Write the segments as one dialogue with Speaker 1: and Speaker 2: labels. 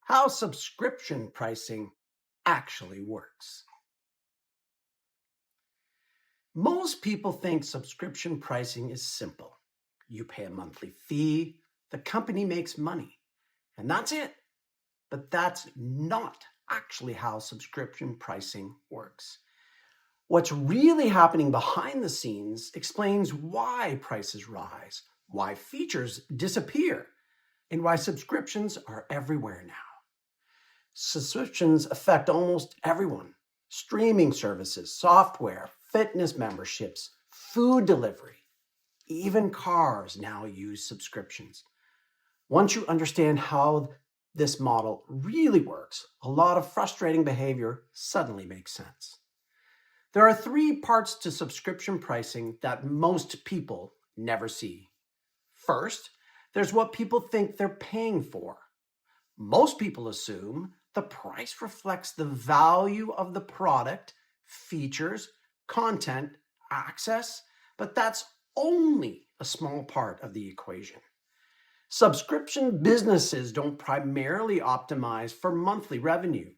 Speaker 1: how subscription pricing actually works. Most people think subscription pricing is simple. You pay a monthly fee, the company makes money, and that's it. But that's not actually how subscription pricing works. What's really happening behind the scenes explains why prices rise, why features disappear, and why subscriptions are everywhere now. Subscriptions affect almost everyone. Streaming services, software, fitness memberships, food delivery, even cars now use subscriptions. Once you understand how this model really works, a lot of frustrating behavior suddenly makes sense. There are three parts to subscription pricing that most people never see. First, there's what people think they're paying for. Most people assume the price reflects the value of the product, features, content, access, but that's only a small part of the equation. Subscription businesses don't primarily optimize for monthly revenue.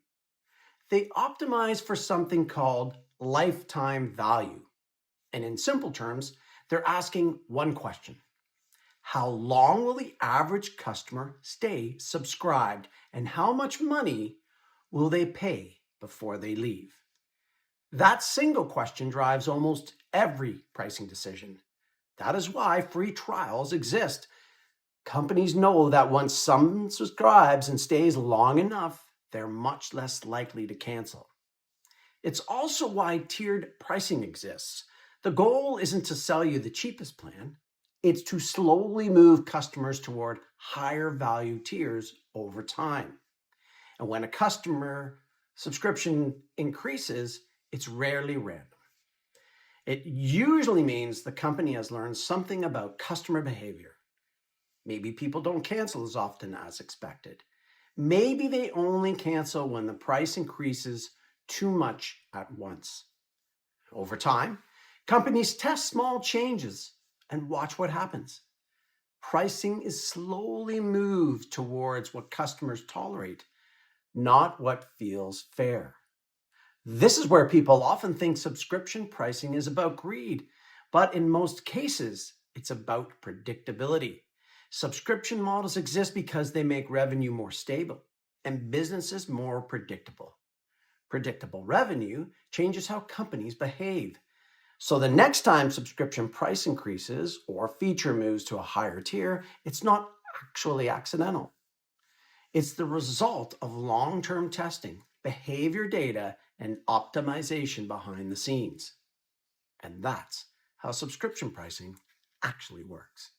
Speaker 1: They optimize for something called lifetime value. And in simple terms, they're asking one question: how long will the average customer stay subscribed, and how much money will they pay before they leave? That single question drives almost every pricing decision. That is why free trials exist. Companies know that once someone subscribes and stays long enough, they're much less likely to cancel. It's also why tiered pricing exists. The goal isn't to sell you the cheapest plan. It's to slowly move customers toward higher value tiers over time. And when a customer subscription increases, it's rarely random. It usually means the company has learned something about customer behavior. Maybe people don't cancel as often as expected. Maybe they only cancel when the price increases too much at once. Over time, companies test small changes and watch what happens. Pricing is slowly moved towards what customers tolerate, not what feels fair. This is where people often think subscription pricing is about greed, but in most cases, it's about predictability. Subscription models exist because they make revenue more stable and businesses more predictable. Predictable revenue changes how companies behave. So the next time subscription price increases or a feature moves to a higher tier, it's not actually accidental. It's the result of long-term testing, behavior data, and optimization behind the scenes. And that's how subscription pricing actually works.